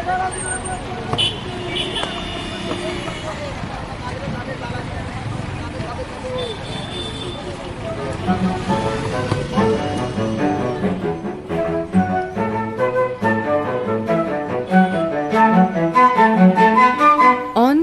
On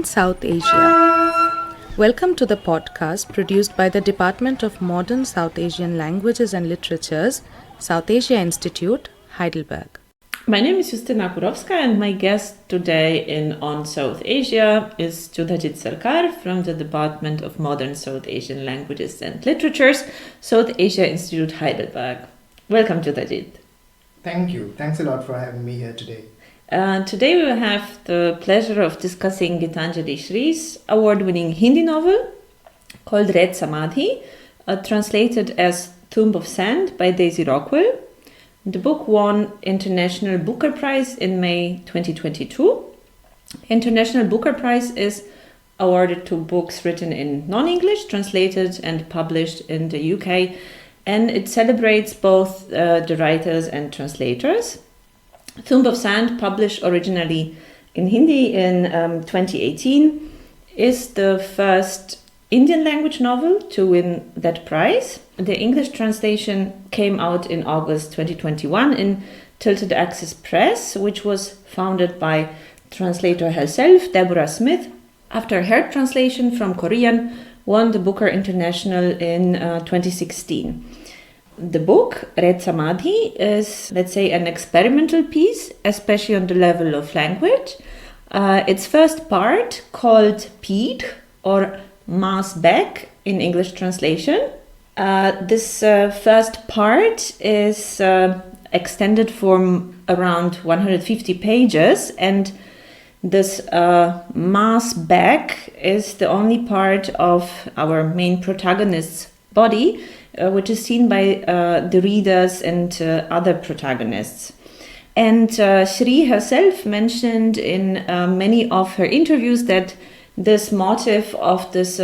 South Asia. Welcome to the podcast produced by the Department of Modern South Asian Languages and Literatures, South Asia Institute, Heidelberg. My name is Justyna Kurowska, and my guest today in On South Asia is Judhajit Sarkar from the Department of Modern South Asian Languages and Literatures, South Asia Institute, Heidelberg. Welcome, Judhajit. Thank you. Thanks a lot for having me here today. Today we will have the pleasure of discussing Geetanjali Shree's award-winning Hindi novel called Red Samadhi, translated as Tomb of Sand by Daisy Rockwell. The book won International Booker Prize in May 2022. International Booker Prize is awarded to books written in non-English, translated and published in the UK, and it celebrates both the writers and translators. Tomb of Sand, published originally in Hindi in 2018, is the first Indian language novel to win that prize. The English translation came out in August 2021 in Tilted Axis Press, which was founded by translator herself, Deborah Smith, after her translation from Korean won the Booker International in 2016. The book, Red Samadhi, is, let's say, an experimental piece, especially on the level of language. Its first part, called Peed, or Mass Back in English translation. This first part is extended from around 150 pages, and this Mass Back is the only part of our main protagonist's body, which is seen by the readers and other protagonists. And Shree herself mentioned in many of her interviews that this motive of this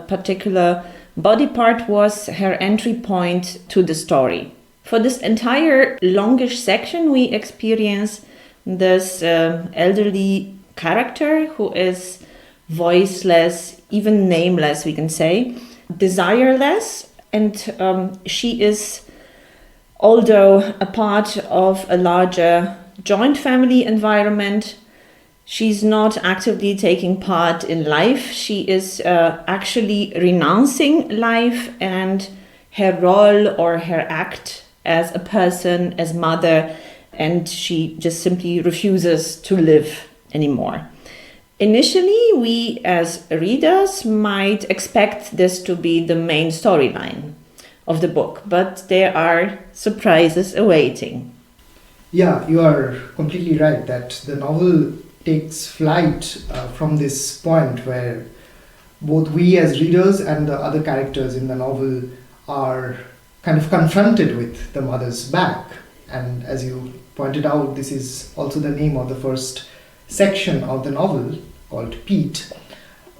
particular body part was her entry point to the story. For this entire longish section, we experience this elderly character who is voiceless, even nameless, we can say, desireless. And she is, although a part of a larger joint family environment, she's not actively taking part in life. She is actually renouncing life and her role or her act as a person, as mother, and she just simply refuses to live anymore. Initially, we as readers might expect this to be the main storyline of the book, but there are surprises awaiting. Yeah, you are completely right that the novel takes flight from this point where both we as readers and the other characters in the novel are kind of confronted with the mother's back. And as you pointed out, this is also the name of the first section of the novel, called Peet.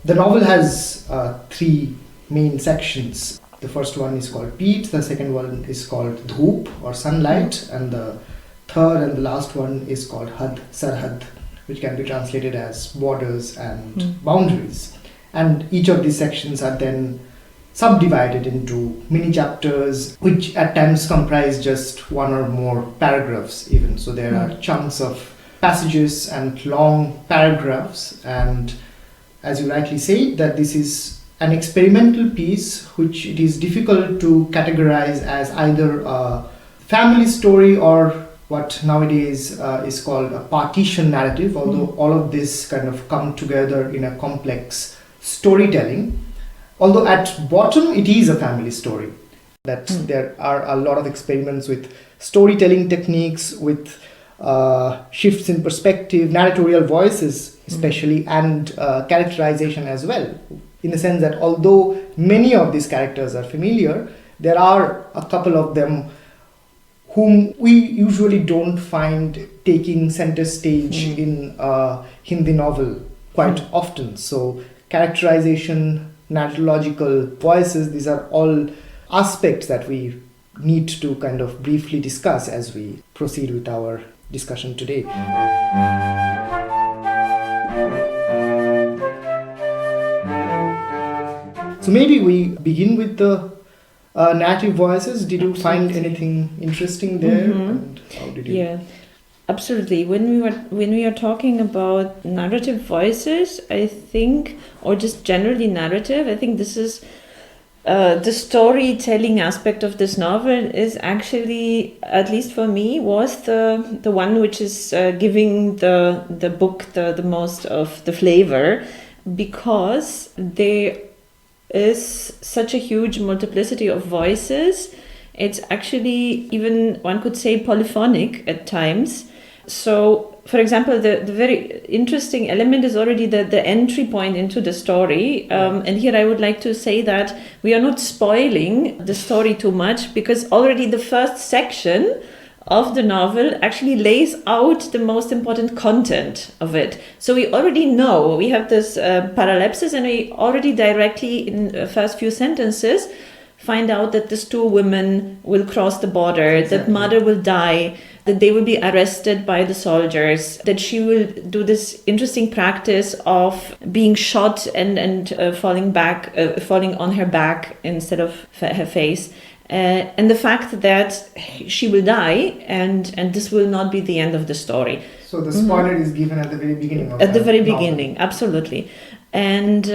The novel has three main sections. The first one is called Peet, the second one is called Dhoop or sunlight, and the third and the last one is called Had Sarhad, which can be translated as borders and boundaries. And each of these sections are then subdivided into mini chapters, which at times comprise just one or more paragraphs even. So there are chunks of passages and long paragraphs, and as you rightly say, that this is an experimental piece which it is difficult to categorize as either a family story or what nowadays is called a partition narrative, although all of this kind of come together in a complex storytelling. Although at bottom it is a family story, that there are a lot of experiments with storytelling techniques, with shifts in perspective, narratorial voices especially, and characterization as well, in the sense that although many of these characters are familiar, there are a couple of them whom we usually don't find taking center stage in a Hindi novel quite often. So characterization, narratological voices, these are all aspects that we need to kind of briefly discuss as we proceed with our discussion today. So maybe we begin with the narrative voices. Did you find anything interesting there? And how did you? Yeah, absolutely. When we are talking about narrative voices, I think, or just generally narrative, I think this is the storytelling aspect of this novel is actually, at least for me, was the one which is giving the book the most of the flavor, because there is such a huge multiplicity of voices. It's actually, even one could say, polyphonic at times. So, for example, the very interesting element is already the entry point into the story. And here I would like to say that we are not spoiling the story too much, because already the first section of the novel actually lays out the most important content of it. So we already know, we have this parallepsis, and we already directly in the first few sentences find out that these two women will cross the border, that mother will die, that they will be arrested by the soldiers, that she will do this interesting practice of being shot and falling on her back instead of her face. And the fact that she will die, and this will not be the end of the story. So the spoiler is given at the very beginning of At the very novel. beginning, absolutely. And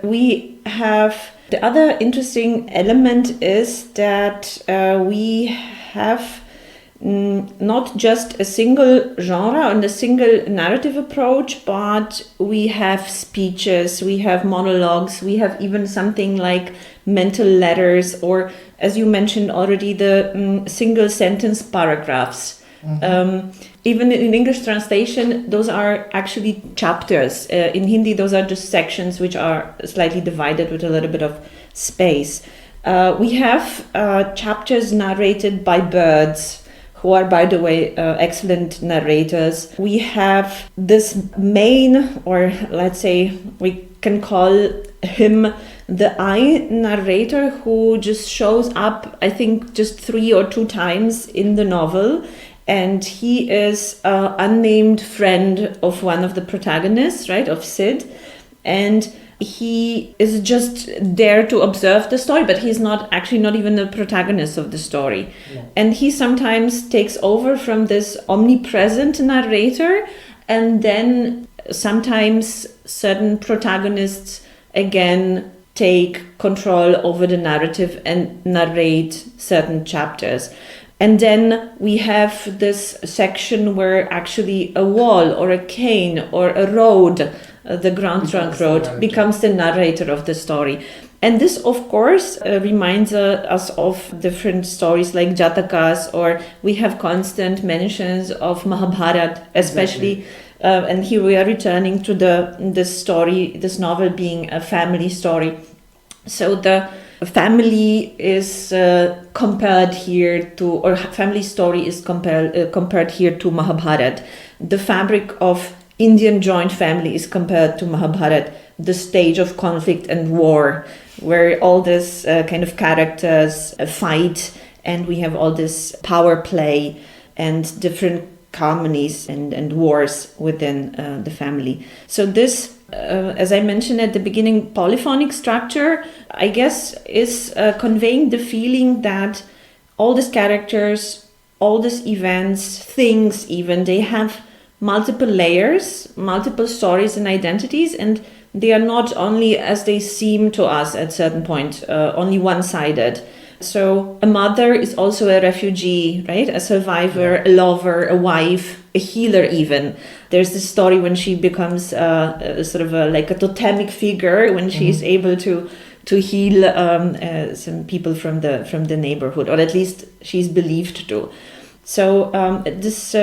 we have the other interesting element is that we have not just a single genre and a single narrative approach, but we have speeches, we have monologues, we have even something like mental letters, or, as you mentioned already, the single sentence paragraphs. Even in English translation, those are actually chapters. In Hindi, those are just sections which are slightly divided with a little bit of space. We have chapters narrated by birds, who are, by the way, excellent narrators. We have this main, or let's say we can call him the eye narrator, who just shows up, I think, just 3 or 2 times in the novel. And he is an unnamed friend of one of the protagonists, right, of Sid. And he is just there to observe the story, but he's not even the protagonist of the story. Yeah. And he sometimes takes over from this omnipresent narrator, and then sometimes certain protagonists again take control over the narrative and narrate certain chapters. And then we have this section where actually a wall or a cane or a road, the Grand Trunk Road, becomes the narrator of the story. And this, of course, reminds us of different stories like Jatakas, or we have constant mentions of Mahabharata, especially. And here we are returning to this novel being a family story. So the family is compared here to, or family story is compared here to Mahabharata. The fabric of Indian joint family is compared to Mahabharata, the stage of conflict and war, where all this kind of characters fight, and we have all this power play and different harmonies and wars within the family. So this, as I mentioned at the beginning, polyphonic structure, I guess, is conveying the feeling that all these characters, all these events, things even, they have multiple layers, multiple stories and identities, and they are not only as they seem to us at certain point, only one-sided. So a mother is also a refugee, right? A survivor, a lover, a wife, a healer even. There's this story when she becomes sort of like a totemic figure, when she is able to heal some people from the neighborhood, or at least she's believed to. So this...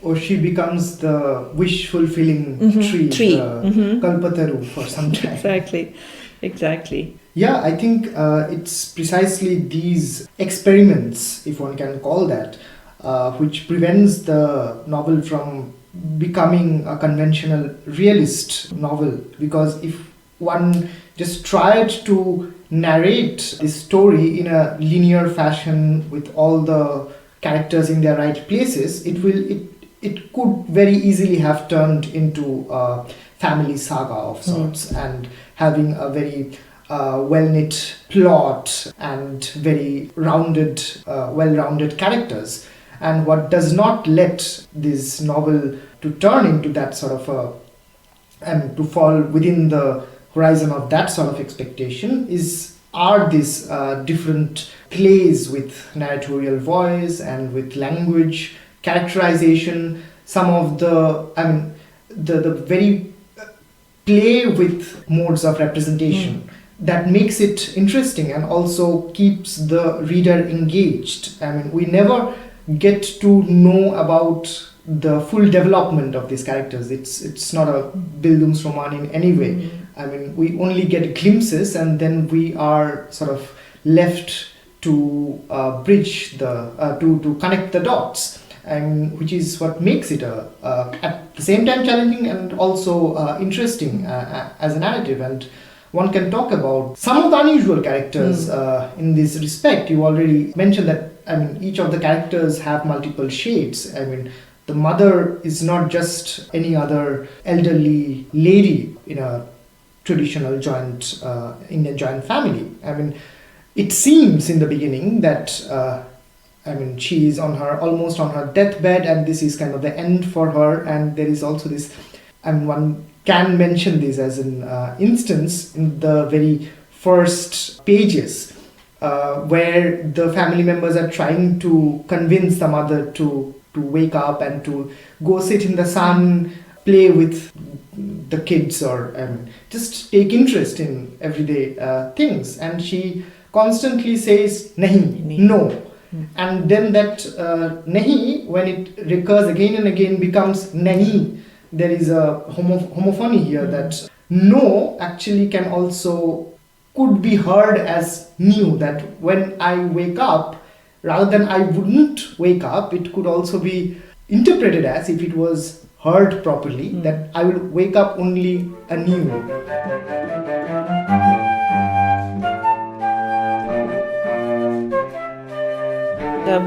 or she becomes the wish-fulfilling tree. The Kalpataru for some time. Exactly. Yeah, I think it's precisely these experiments, if one can call that, which prevents the novel from becoming a conventional realist novel. Because if one just tried to narrate this story in a linear fashion with all the characters in their right places, it could very easily have turned into a family saga of sorts, and having a very well-knit plot and very well-rounded characters. And what does not let this novel to turn into that sort of and to fall within the horizon of that sort of expectation are these different plays with narratorial voice and with language, characterization, some of the very play with modes of representation that makes it interesting and also keeps the reader engaged. We never get to know about the full development of these characters. It's not a Bildungsroman in any way. We only get glimpses, and then we are sort of left to bridge to connect the dots, and which is what makes it at the same time challenging and also interesting as a narrative. And one can talk about some of the unusual characters in this respect. You already mentioned that each of the characters have multiple shades. The mother is not just any other elderly lady in a traditional Indian joint family. It seems in the beginning that she is almost on her deathbed, and this is kind of the end for her. And there is also this, one can mention this as an instance in the very first pages, where the family members are trying to convince the mother to wake up and to go sit in the sun, play with the kids, or just take interest in everyday things. And she constantly says, nahi, no. And then that nahi, when it recurs again and again, becomes nahi. There is a homophony here, that no actually could be heard as new, that when I wake up, rather than I wouldn't wake up, it could also be interpreted as, if it was heard properly, that I will wake up only anew.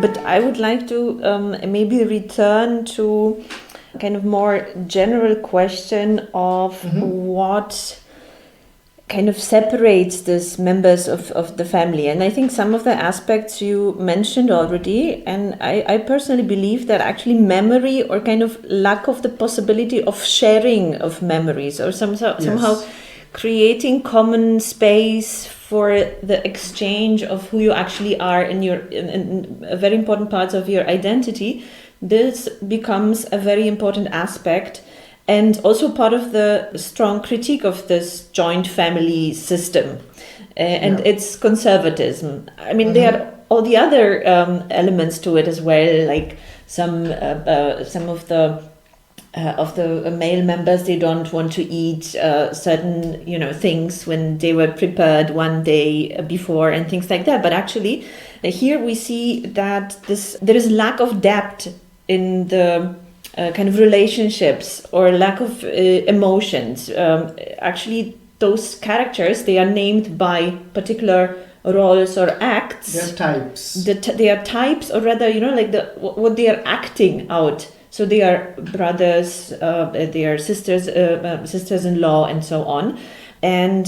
But I would like to maybe return to a kind of more general question of what kind of separates these members of the family. And I think some of the aspects you mentioned already, and I personally believe that actually memory, or kind of lack of the possibility of sharing of memories, or somehow creating common space for the exchange of who you actually are in a very important parts of your identity, this becomes a very important aspect. And also part of the strong critique of this joint family system and its conservatism. There are all the other elements to it as well, like some of the male members, they don't want to eat certain things when they were prepared one day before, and things like that. But actually, here we see that there is lack of depth in the kind of relationships, or lack of emotions. Actually, those characters, they are named by particular roles or acts. They are types. They are types, or rather, what they are acting out. So they are brothers, they are sisters-in-law, and so on. And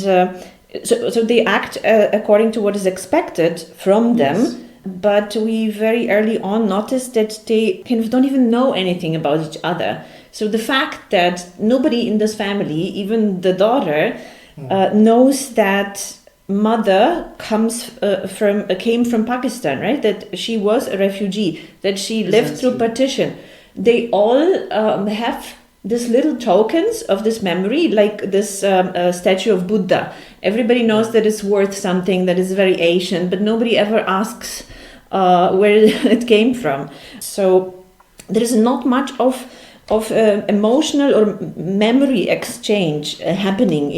so they act according to what is expected from them. But we very early on noticed that they kind of don't even know anything about each other. So the fact that nobody in this family, even the daughter, knows that mother came from Pakistan, right? That she was a refugee, that she lived through partition. They all have these little tokens of this memory, like this statue of Buddha. Everybody knows that it's worth something, that is very ancient, but nobody ever asks where it came from. So there is not much of emotional or memory exchange happening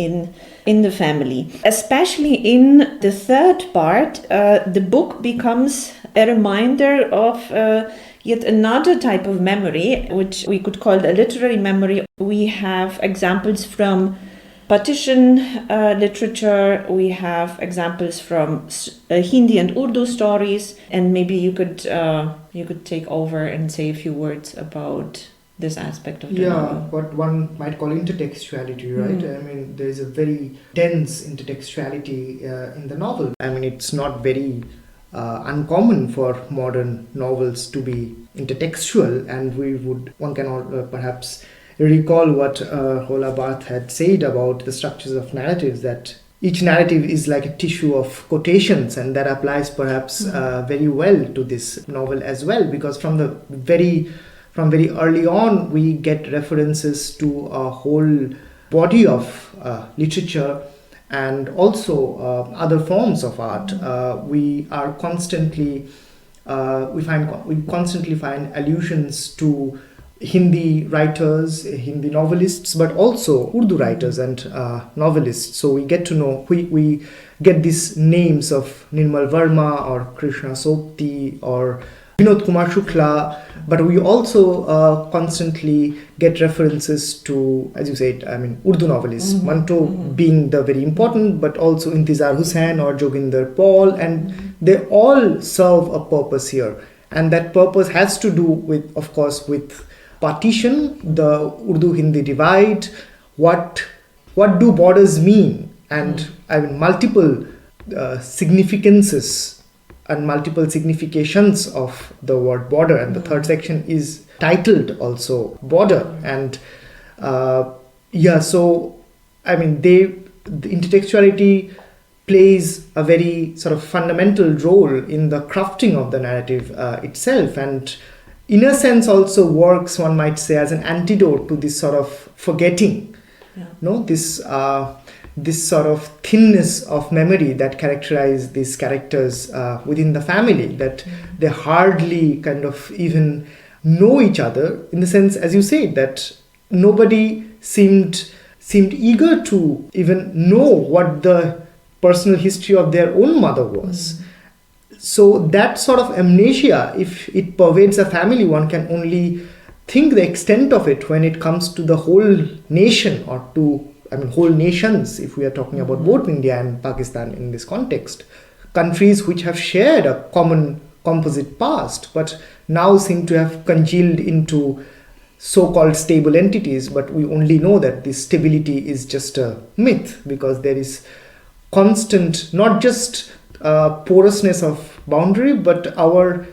in the family. Especially in the third part, the book becomes a reminder of yet another type of memory, which we could call a literary memory. We have examples from Partition literature, we have examples from Hindi and Urdu stories, and maybe you could take over and say a few words about this aspect of the novel. What one might call intertextuality, right? I mean, there is a very dense intertextuality in the novel. I mean, it's not very uncommon for modern novels to be intertextual, and one can perhaps recall what Roland Barthes had said about the structures of narratives, that each narrative is like a tissue of quotations, and that applies perhaps very well to this novel as well, because from very early on we get references to a whole body of literature and also other forms of art. We constantly find allusions to Hindi writers, Hindi novelists, but also Urdu writers and novelists. So we get to know, we get these names of Nirmal Verma or Krishna Sokti or Vinod Kumar Shukla, but we also constantly get references to, as you said, I mean, Urdu novelists, Manto being the very important, but also Intizar Hussain or Joginder Paul, and they all serve a purpose here. And that purpose has to do with, of course, with partition, the Urdu-Hindi divide, what do borders mean, and I mean multiple significances and multiple significations of the word border, and the third section is titled also border, and so I mean the intertextuality plays a very sort of fundamental role in the crafting of the narrative itself, and in a sense also works, one might say, as an antidote to this sort of forgetting, this sort of thinness of memory that characterize these characters within the family, that they hardly kind of even know each other, in the sense, as you say, that nobody seemed eager to even know what the personal history of their own mother was. So that sort of amnesia, if it pervades a family, one can only think the extent of it when it comes to the whole nation, or to, I mean, whole nations, if we are talking about both India and Pakistan in this context. Countries which have shared a common composite past, but now seem to have congealed into so-called stable entities, but we only know that this stability is just a myth, because there is constant, not just porousness of boundary, but our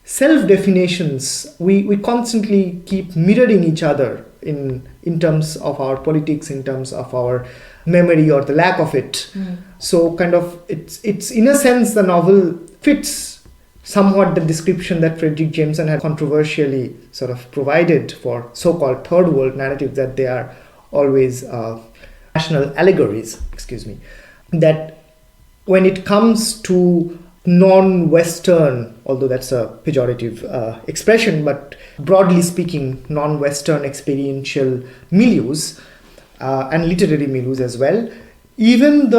self-definitions, we constantly keep mirroring each other in terms of our politics, in terms of our memory or the lack of it. So kind of it's in a sense the novel fits somewhat the description that Frederick Jameson had controversially sort of provided for so-called third world narratives, that they are always national allegories, that when it comes to non-Western, although that's a pejorative expression, but broadly speaking, non-Western experiential milieus and literary milieus as well, even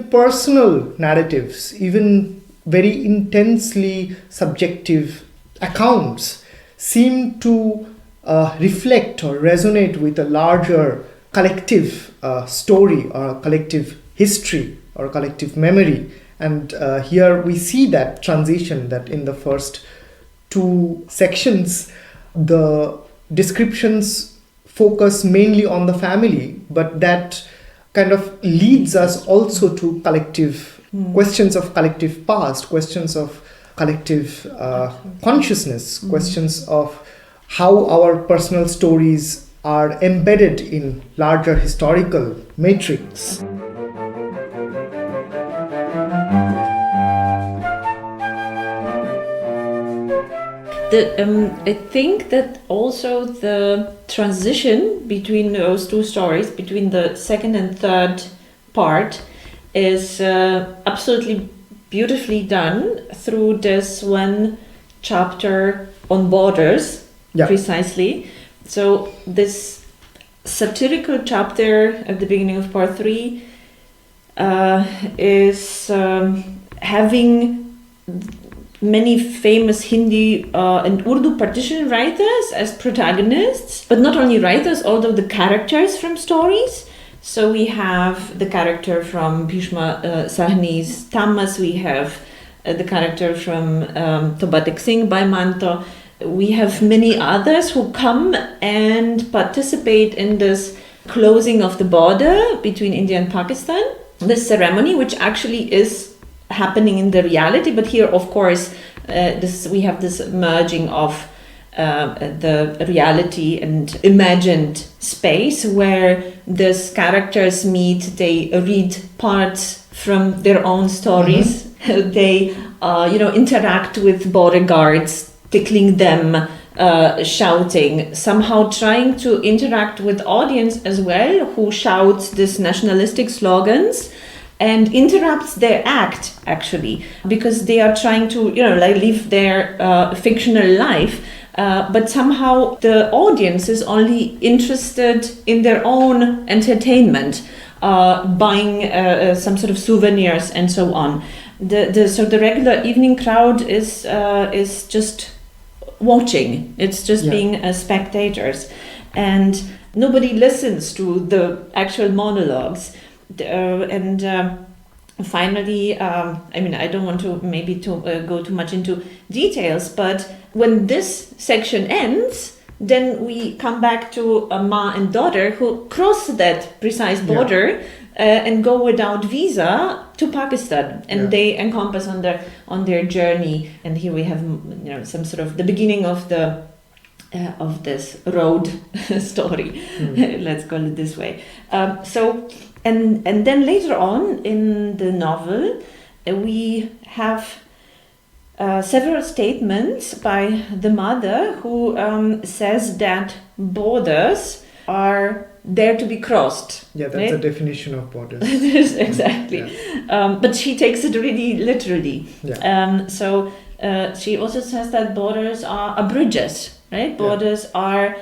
personal narratives, even very intensely subjective accounts seem to reflect or resonate with a larger collective story or a collective history or a collective memory. And here we see that transition, that in the first two sections, the descriptions focus mainly on the family, but that kind of leads us also to collective questions of collective past, questions of collective consciousness, questions of how our personal stories are embedded in larger historical matrix. I think that also the transition between those two stories, between the second and third part, is absolutely beautifully done through this one chapter on borders, precisely. So this satirical chapter at the beginning of part 3 is having many famous Hindi and Urdu partition writers as protagonists, but not only writers, although the characters from stories. So we have the character from Bhishma Sahni's Tamas, we have the character from Tobatek Singh by Manto, we have many others who come and participate in this closing of the border between India and Pakistan. This ceremony, which actually is happening in the reality, but here, of course, we have this merging of the reality and imagined space where these characters meet. They read parts from their own stories. They, interact with border guards, tickling them, shouting, somehow trying to interact with audience as well, who shouts these nationalistic slogans and interrupts their act, actually, because they are trying to, live their fictional life. But somehow the audience is only interested in their own entertainment, buying some sort of souvenirs and so on. So the regular evening crowd is just watching. It's just being spectators, and nobody listens to the actual monologues. Finally, I don't want to go too much into details, but when this section ends, then we come back to a ma and daughter who cross that precise border and go without visa to Pakistan, and they encompass on their journey. And here we have some sort of the beginning of the of this road story. Let's call it this way. And then later on in the novel, we have several statements by the mother who says that borders are there to be crossed. Yeah, that's the definition of borders. Exactly. But she takes it really literally. So she also says that borders are bridges, right? Borders are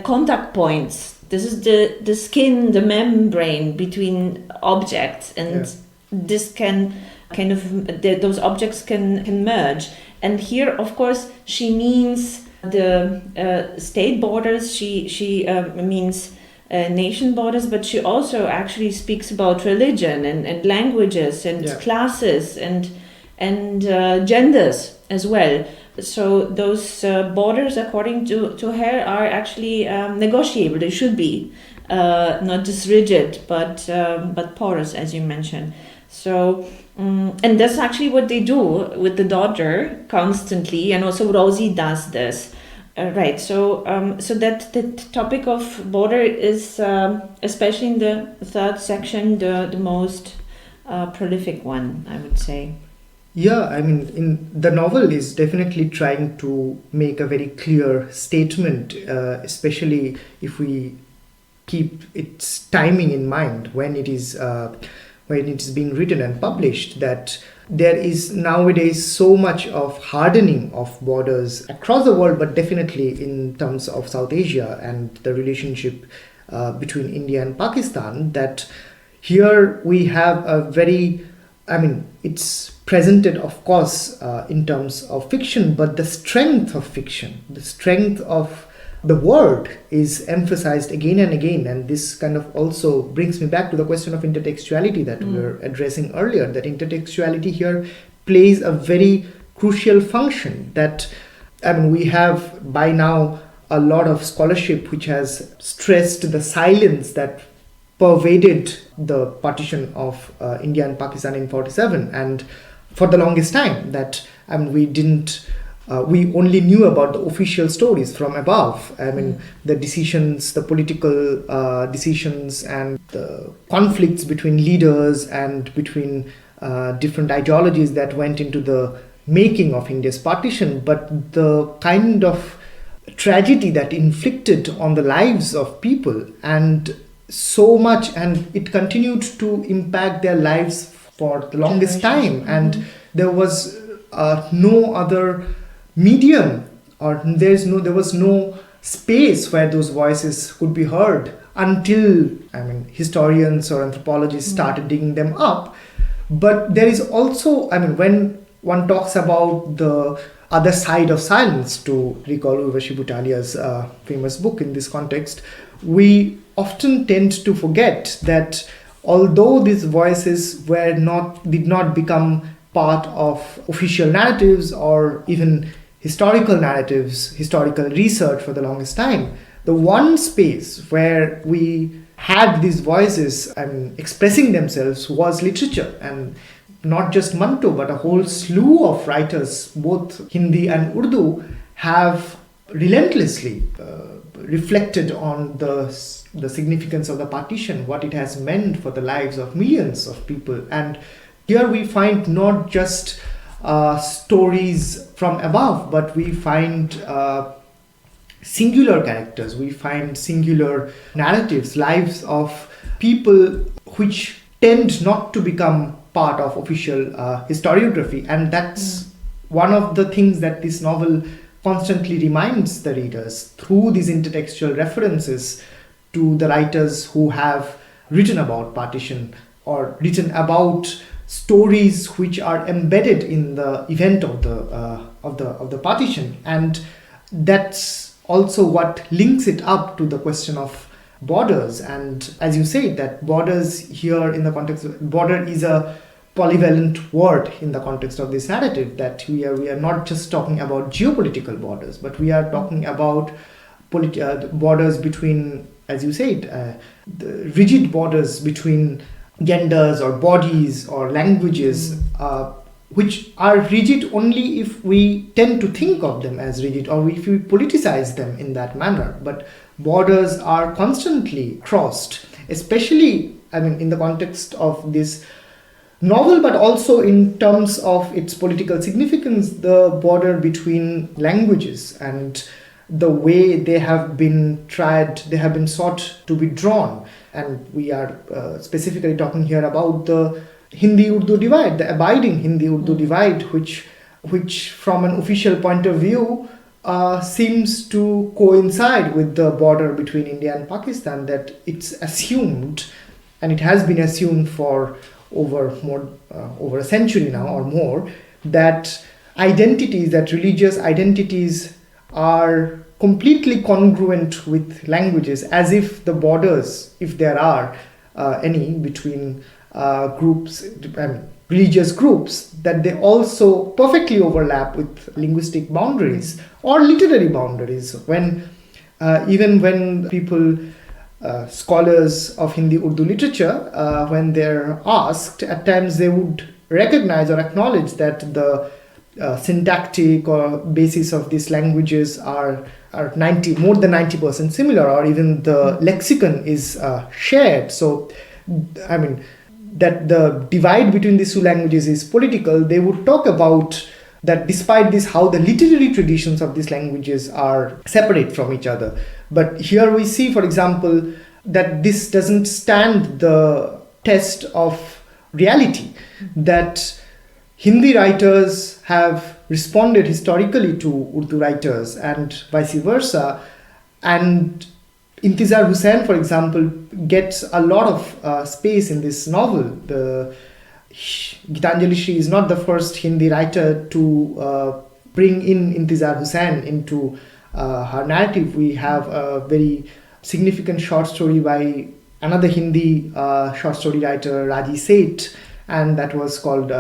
contact points. This is the skin, the membrane between objects, and this can those objects can merge. And here, of course, she means the state borders. She means nation borders, but she also actually speaks about religion and languages and classes and genders as well. So those borders, according to her, are actually negotiable. They should be not just rigid, but porous, as you mentioned. So, and that's actually what they do with the daughter constantly, and also Rosie does this. Right. So that the topic of border is, especially in the third section, the most prolific one, I would say. Yeah, in the novel is definitely trying to make a very clear statement, especially if we keep its timing in mind when it is being written and published, that there is nowadays so much of hardening of borders across the world, but definitely in terms of South Asia and the relationship between India and Pakistan, that here we have a very, it's presented, of course, in terms of fiction, but the strength of fiction, the strength of the word is emphasized again and again. And this kind of also brings me back to the question of intertextuality that we were addressing earlier, that intertextuality here plays a very crucial function. That, we have by now a lot of scholarship which has stressed the silence that pervaded the partition of India and Pakistan in 47, and for the longest time that we only knew about the official stories from above. The decisions, the political decisions, and the conflicts between leaders and between different ideologies that went into the making of India's partition. But the kind of tragedy that inflicted on the lives of people, and so much, and it continued to impact their lives for the longest time. And there was no other medium, or there was no space where those voices could be heard until historians or anthropologists started digging them up. But there is also, when one talks about the other side of silence, to recall Urvashi Bhutalia's famous book in this context, we often tend to forget that although these voices did not become part of official narratives or even historical narratives, historical research for the longest time, the one space where we had these voices and expressing themselves was literature. And not just Manto, but a whole slew of writers, both Hindi and Urdu, have relentlessly reflected on the significance of the partition, what it has meant for the lives of millions of people. And here we find not just stories from above, but we find singular characters, we find singular narratives, lives of people which tend not to become part of official historiography. And that's one of the things that this novel constantly reminds the readers through these intertextual references to the writers who have written about partition or written about stories which are embedded in the event of the partition. And that's also what links it up to the question of borders. And as you say, that borders here in the context of border is a polyvalent word in the context of this narrative, that we are not just talking about geopolitical borders, but we are talking about borders between, as you said, the rigid borders between genders or bodies or languages, which are rigid only if we tend to think of them as rigid or if we politicize them in that manner. But borders are constantly crossed, especially, in the context of this novel, but also in terms of its political significance, the border between languages and the way they have been sought to be drawn. And we are specifically talking here about the Hindi-Urdu divide, the abiding Hindi-Urdu divide, which from an official point of view seems to coincide with the border between India and Pakistan, that it's assumed, and it has been assumed for over a century now or more, that religious identities are completely congruent with languages, as if the borders, if there are any, between groups, religious groups, that they also perfectly overlap with linguistic boundaries or literary boundaries. Even when people, scholars of Hindi-Urdu literature, when they're asked, at times they would recognize or acknowledge that the syntactic or basis of these languages are more than 90% similar, or even the lexicon is shared. So, that the divide between these two languages is political. They would talk about that despite this, how the literary traditions of these languages are separate from each other. But here we see, for example, that this doesn't stand the test of reality, that Hindi writers have responded historically to Urdu writers and vice versa. And Intizar Hussain, for example, gets a lot of space in this novel. Geetanjali Shree is not the first Hindi writer to bring in Intizar Hussain into her narrative. We have a very significant short story by another Hindi short story writer, Raji Seth, and that was called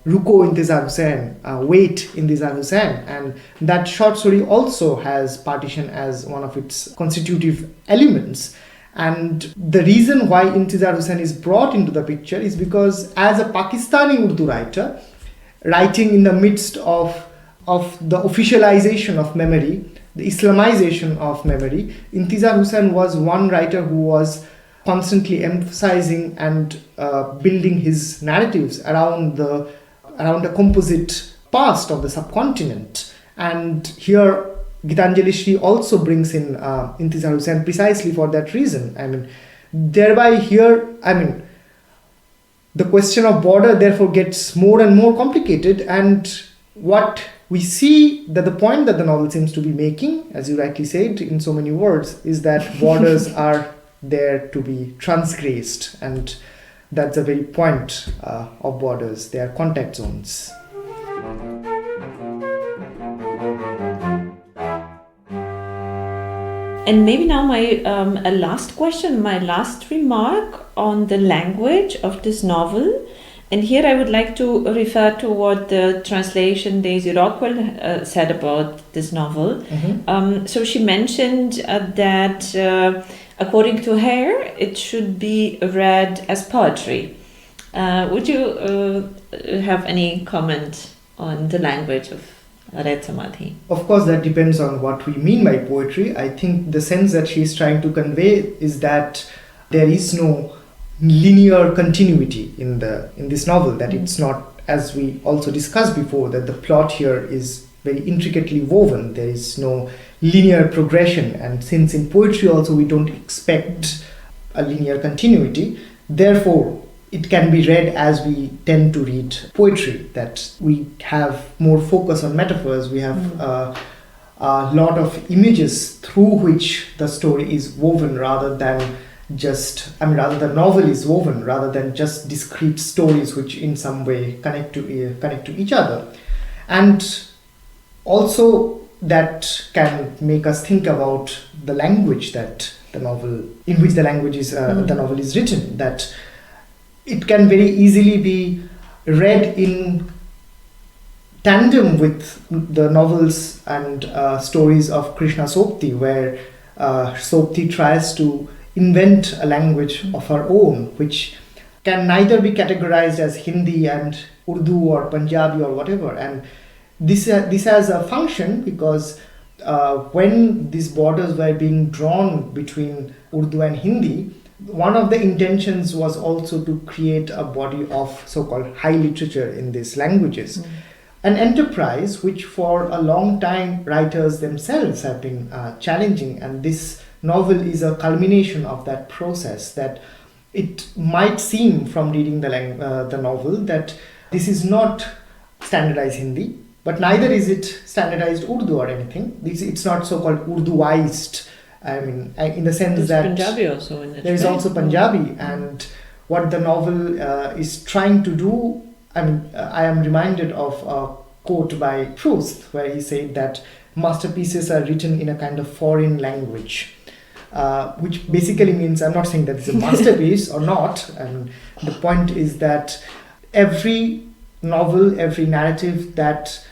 Ruko Intizar Hussain, Wait Intizar Hussain. And that short story also has partition as one of its constitutive elements. And the reason why Intizar Hussain is brought into the picture is because, as a Pakistani Urdu writer, writing in the midst of the officialization of memory, the Islamization of memory, Intizar Hussain was one writer who was constantly emphasizing and building his narratives around a composite past of the subcontinent. And here Geetanjali Shree also brings in Intizar Hussain precisely for that reason. Thereby here, the question of border therefore gets more and more complicated. And what we see, that the point that the novel seems to be making, as you rightly said in so many words, is that borders are there to be transgressed, and that's the very point of borders. They are contact zones. And maybe now my last question, my last remark on the language of this novel. And here I would like to refer to what the translation Daisy Rockwell said about this novel. So she mentioned that according to her, it should be read as poetry. Would you have any comment on the language of Red Samadhi? Of course, that depends on what we mean by poetry. I think the sense that she's trying to convey is that there is no linear continuity in this novel, that it's not, as we also discussed before, that the plot here is very intricately woven. There is no linear progression, and since in poetry also we don't expect a linear continuity, therefore it can be read as we tend to read poetry, that we have more focus on metaphors, we have a lot of images through which the story is woven rather than the novel is woven rather than just discrete stories which in some way connect to each other. And also that can make us think about the language that the novel is written, that it can very easily be read in tandem with the novels and stories of Krishna Sopti, where Sopti tries to invent a language of her own, which can neither be categorized as Hindi and Urdu or Punjabi or whatever. And this has a function because when these borders were being drawn between Urdu and Hindi, one of the intentions was also to create a body of so-called high literature in these languages. An enterprise which for a long time writers themselves have been challenging, and this novel is a culmination of that process. That it might seem from reading the novel that this is not standardized Hindi, but neither is it standardized Urdu or anything. It's not so-called Urduized. I mean, in the sense that Punjabi also in it, there is also Punjabi, and what the novel is trying to do. I mean, I am reminded of a quote by Proust where he said that masterpieces are written in a kind of foreign language. Which basically means, I'm not saying that it's a masterpiece or not. I mean, the point is that every novel, every narrative that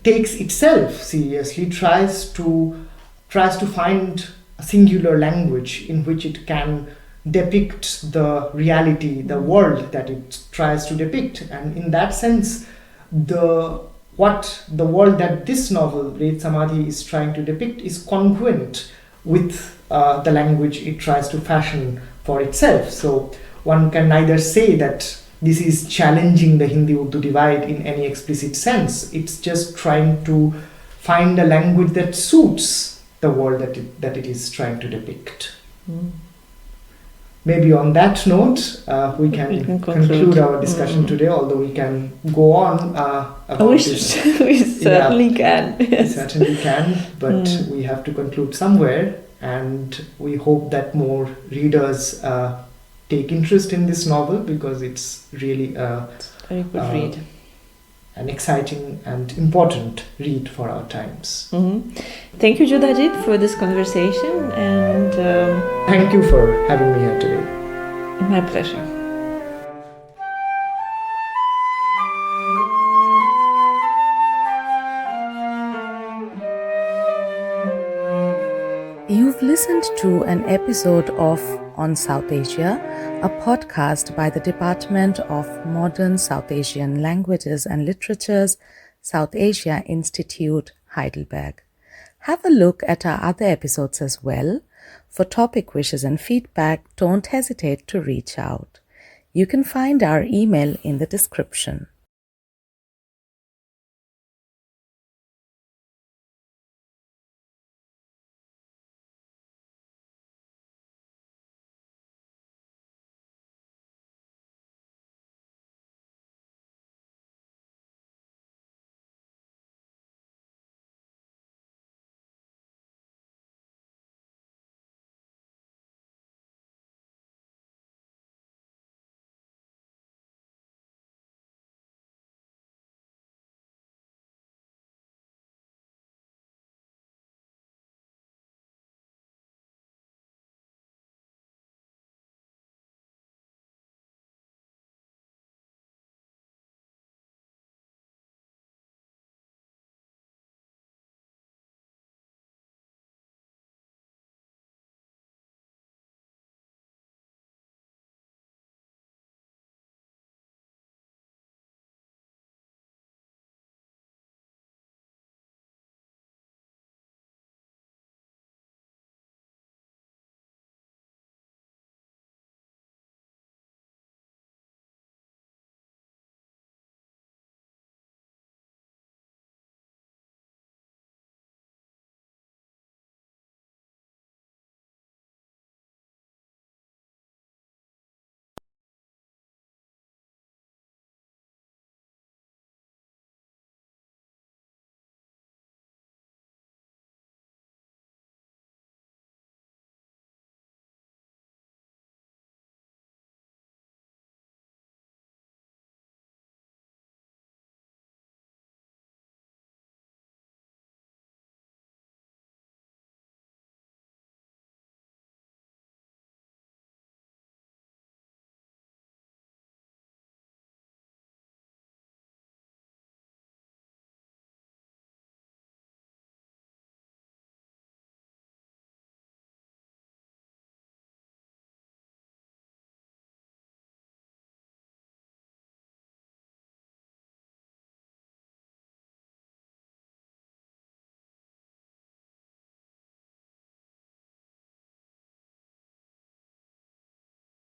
takes itself seriously tries to find a singular language in which it can depict the reality, the world that it tries to depict. And in that sense, the world that this novel, Red Samadhi, is trying to depict is congruent with the language it tries to fashion for itself. So one can neither say that this is challenging the Hindi-Urdu divide in any explicit sense. It's just trying to find a language that suits the world that it is trying to depict. Maybe on that note, we can conclude our discussion today, although we can go on about this. We certainly can. We certainly can, but we have to conclude somewhere. And we hope that more readers take interest in this novel, because it's really It's a very good read. An exciting and important read for our times. Thank you, Judhajit, for this conversation, and thank you for having me here today. My pleasure. You've listened to an episode of On South Asia, a podcast by the Department of Modern South Asian Languages and Literatures, South Asia Institute, Heidelberg. Have a look at our other episodes as well. For topic wishes and feedback, don't hesitate to reach out. You can find our email in the description.